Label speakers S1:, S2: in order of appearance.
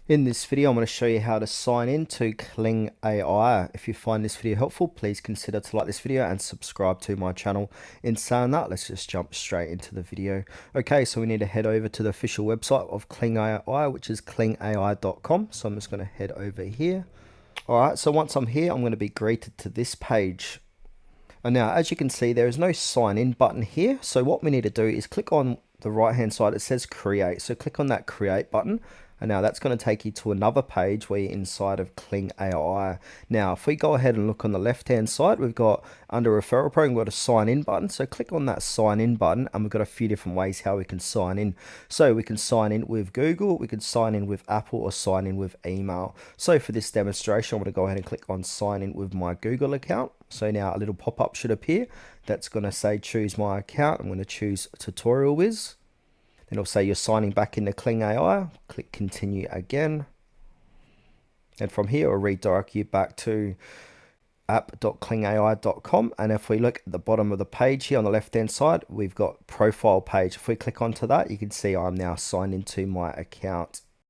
S1: In this video, I'm going to show you how to sign in to Kling AI. If you find this video helpful, please consider to like this video and subscribe to my channel. In saying that, let's just jump straight into the video. Okay, so we need to head over to the official website of Kling AI, which is klingai.com. So I'm just going to head over here. All right, so once I'm here, I'm going to be greeted to this page. And now, as you can see, there is no sign in button here. So what we need to do is click on the right hand side. It says create. So click on that create button. And now that's going to take you to another page where you're inside of Kling AI. Now, if we go ahead and look on the left hand side, we've got under referral program, we've got a sign in button. So click on that sign in button and we've got a few different ways how we can sign in. So we can sign in with Google, we can sign in with Apple, or sign in with email. So for this demonstration, I'm going to go ahead and click on sign in with my Google account. So now a little pop-up should appear. That's going to say choose my account. I'm going to choose Tutorial Wiz. Then it'll say you're signing back into Kling AI. Click continue again. And from here, it'll redirect you back to app.klingai.com. And if we look at the bottom of the page here on the left hand side, we've got profile page. If we click onto that, you can see I'm now signed into my account.